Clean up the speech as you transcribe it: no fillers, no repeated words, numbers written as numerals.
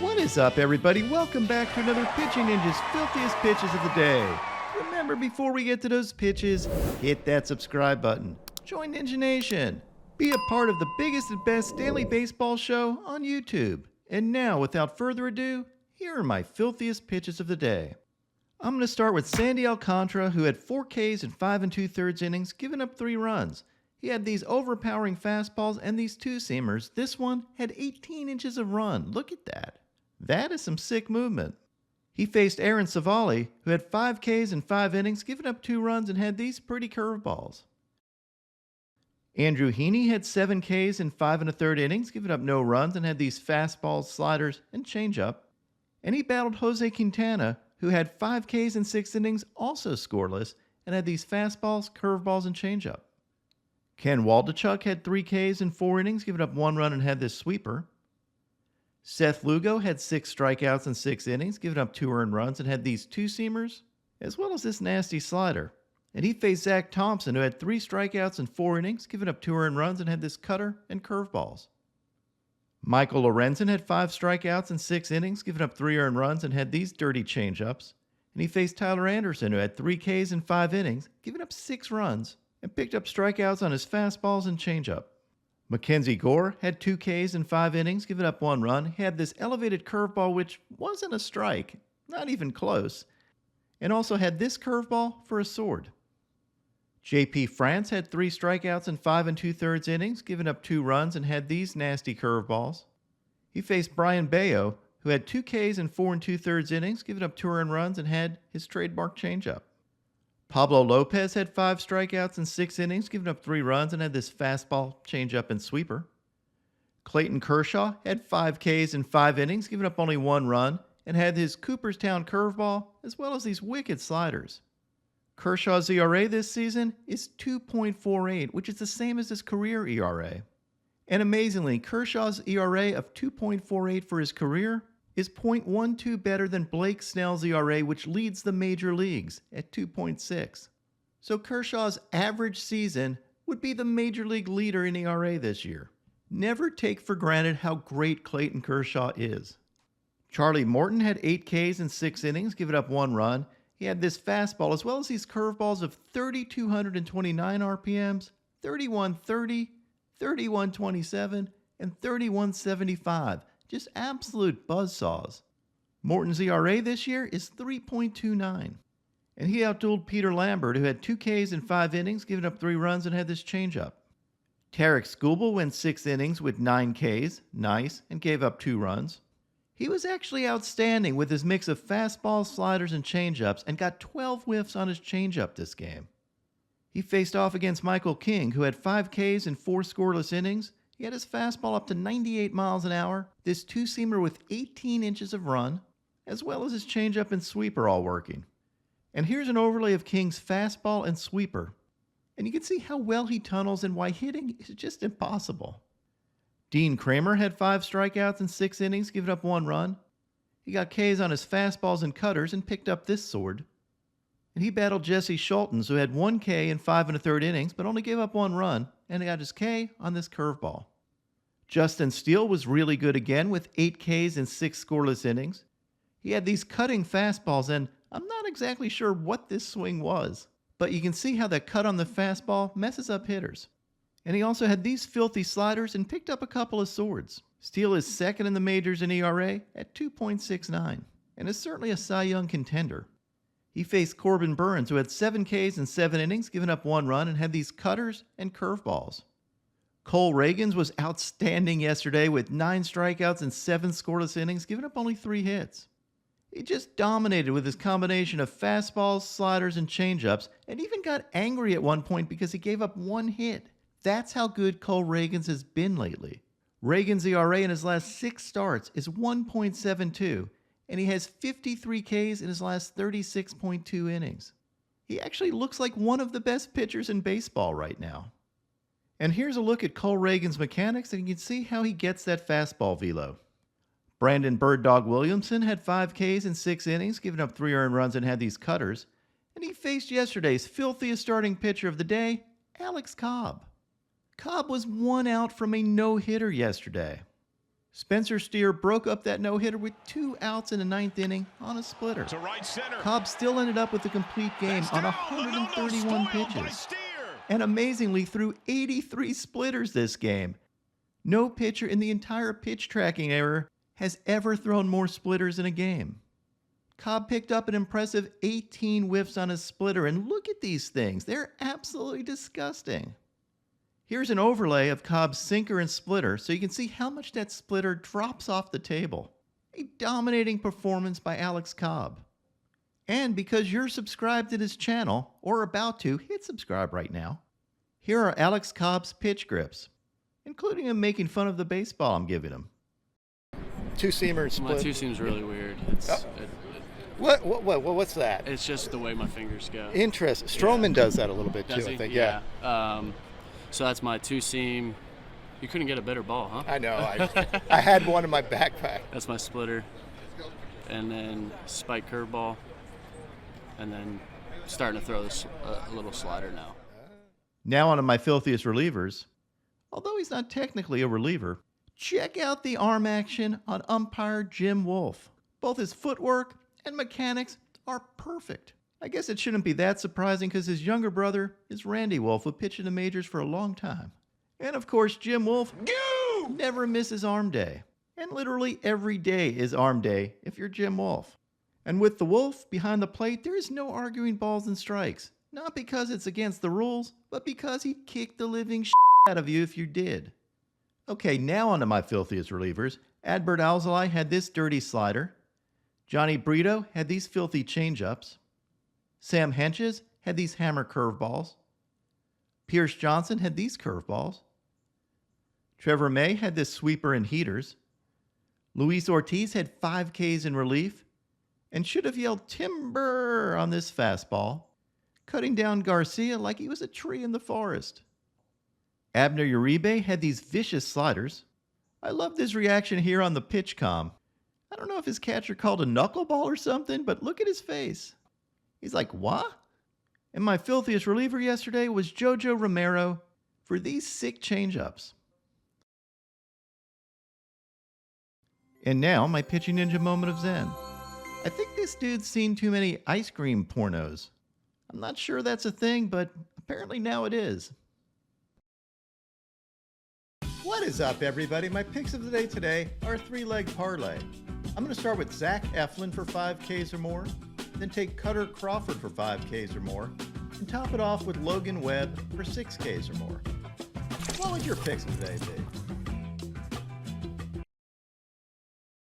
What is up, everybody? Welcome back to another Pitching Ninja's Filthiest Pitches of the Day. Remember, before we get to those pitches, hit that subscribe button. Join Ninja Nation. Be a part of the biggest and best daily baseball show on YouTube. And now, without further ado, here are my filthiest pitches of the day. I'm going to start with Sandy Alcantara, who had 4 Ks in 5 2/3 innings, giving up 3 runs. He had these overpowering fastballs and these two-seamers. This one had 18 inches of run. Look at that. That is some sick movement. He faced Aaron Savali, who had 5 Ks in 5 innings, giving up 2 runs, and had these pretty curveballs. Andrew Heaney had 7 Ks in 5 1/3 innings, giving up no runs, and had these fastballs, sliders, and changeup. And he battled Jose Quintana, who had 5 Ks in 6 innings, also scoreless, and had these fastballs, curveballs, and changeup. Ken Waldachuk had 3 Ks in 4 innings, giving up 1 run, and had this sweeper. Seth Lugo had 6 strikeouts in 6 innings, giving up 2 earned runs, and had these two-seamers, as well as this nasty slider. And he faced Zach Thompson, who had 3 strikeouts in 4 innings, giving up 2 earned runs, and had this cutter and curveballs. Michael Lorenzen had 5 strikeouts in 6 innings, giving up 3 earned runs, and had these dirty changeups. And he faced Tyler Anderson, who had 3 Ks in 5 innings, giving up 6 runs, and picked up strikeouts on his fastballs and changeup. Mackenzie Gore had 2 Ks in 5 innings, giving up 1 run. He had this elevated curveball, which wasn't a strike, not even close, and also had this curveball for a sword. J.P. France had 3 strikeouts in 5 2/3 innings, giving up 2 runs, and had these nasty curveballs. He faced Brian Bayo, who had 2 Ks in 4 2/3 innings, giving up 2 earned runs, and had his trademark changeup. Pablo Lopez had 5 strikeouts in 6 innings, giving up 3 runs, and had this fastball, changeup, and sweeper. Clayton Kershaw had 5 Ks in 5 innings, giving up only 1 run, and had his Cooperstown curveball, as well as these wicked sliders. Kershaw's ERA this season is 2.48, which is the same as his career ERA. And amazingly, Kershaw's ERA of 2.48 for his career is 0.12 better than Blake Snell's ERA, which leads the major leagues at 2.6. So Kershaw's average season would be the major league leader in ERA this year. Never take for granted how great Clayton Kershaw is. Charlie Morton had 8 Ks in 6 innings, giving up 1 run. He had this fastball as well as these curveballs of 3,229 RPMs, 3,130, 3,127, and 3,175. Just absolute buzzsaws. Morton's ERA this year is 3.29. And he outdueled Peter Lambert, who had 2 Ks in 5 innings, giving up 3 runs, and had this changeup. Tarek Skubal went 6 innings with 9 Ks, nice, and gave up 2 runs. He was actually outstanding with his mix of fastballs, sliders, and changeups, and got 12 whiffs on his changeup this game. He faced off against Michael King, who had 5 Ks in 4 scoreless innings. He had his fastball up to 98 miles an hour, this two-seamer with 18 inches of run, as well as his changeup and sweeper all working. And here's an overlay of King's fastball and sweeper. And you can see how well he tunnels and why hitting is just impossible. Dean Kramer had 5 strikeouts in 6 innings, giving up 1 run. He got Ks on his fastballs and cutters and picked up this sword. And he battled Jesse Schultens, who had 1 K in 5 1/3 innings, but only gave up 1 run, and he got his K on this curveball. Justin Steele was really good again with 8 Ks in 6 scoreless innings. He had these cutting fastballs, and I'm not exactly sure what this swing was, but you can see how that cut on the fastball messes up hitters. And he also had these filthy sliders and picked up a couple of swords. Steele is second in the majors in ERA at 2.69, and is certainly a Cy Young contender. He faced Corbin Burns, who had 7 Ks in 7 innings, giving up 1 run, and had these cutters and curveballs. Cole Ragans was outstanding yesterday with 9 strikeouts and 7 scoreless innings, giving up only 3 hits. He just dominated with his combination of fastballs, sliders, and changeups, and even got angry at one point because he gave up 1 hit. That's how good Cole Ragans has been lately. Ragans' ERA in his last 6 starts is 1.72, and he has 53 Ks in his last 36.2 innings. He actually looks like one of the best pitchers in baseball right now. And here's a look at Cole Ragans' mechanics, and you can see how he gets that fastball velo. Brandon Bird Dog Williamson had 5 Ks in 6 innings, giving up 3 earned runs, and had these cutters. And he faced yesterday's filthiest starting pitcher of the day, Alex Cobb. Cobb was 1 out from a no-hitter yesterday. Spencer Steer broke up that no-hitter with 2 outs in the 9th inning on a splitter. To right center. Cobb still ended up with a complete game on 131 pitches. And amazingly threw 83 splitters this game. No pitcher in the entire pitch tracking era has ever thrown more splitters in a game. Cobb picked up an impressive 18 whiffs on his splitter, and look at these things. They're absolutely disgusting. Here's an overlay of Cobb's sinker and splitter so you can see how much that splitter drops off the table. A dominating performance by Alex Cobb. And because you're subscribed to this channel, or about to, hit subscribe right now. Here are Alex Cobb's pitch grips, including him making fun of the baseball I'm giving him. Two-seamer split. My two-seam's really weird. What's that? It's just the way my fingers go. Interesting. Stroman does that a little bit Does too, he? I think. Yeah. So that's my two-seam. You couldn't get a better ball, huh? I know. I had one in my backpack. That's my splitter. And then spike curveball. And then starting to throw this, a little slider now. Now on to my filthiest relievers. Although he's not technically a reliever, check out the arm action on umpire Jim Wolf. Both his footwork and mechanics are perfect. I guess it shouldn't be that surprising because his younger brother is Randy Wolf, who pitched in the majors for a long time. And of course, Jim Wolf never misses arm day. And literally every day is arm day if you're Jim Wolf. And with the Wolf behind the plate, there is no arguing balls and strikes. Not because it's against the rules, but because he'd kick the living out of you if you did. Okay, now on to my filthiest relievers. Adbert Alzolay had this dirty slider. Johnny Brito had these filthy changeups. Sam Hentges had these hammer curveballs. Pierce Johnson had these curveballs. Trevor May had this sweeper and heaters. Luis Ortiz had 5 Ks in relief and should have yelled timber on this fastball, cutting down Garcia like he was a tree in the forest. Abner Uribe had these vicious sliders. I loved his reaction here on the pitch comm. I don't know if his catcher called a knuckleball or something, but look at his face. He's like, what? And my filthiest reliever yesterday was JoJo Romero for these sick changeups. And now, my pitching ninja moment of zen. I think this dude's seen too many ice cream pornos. I'm not sure that's a thing, but apparently now it is. What is up, everybody? My picks of the day today are a 3-leg parlay. I'm going to start with Zach Eflin for 5 Ks or more, then take Cutter Crawford for 5 Ks or more, and top it off with Logan Webb for 6 Ks or more. What would your picks of the day be?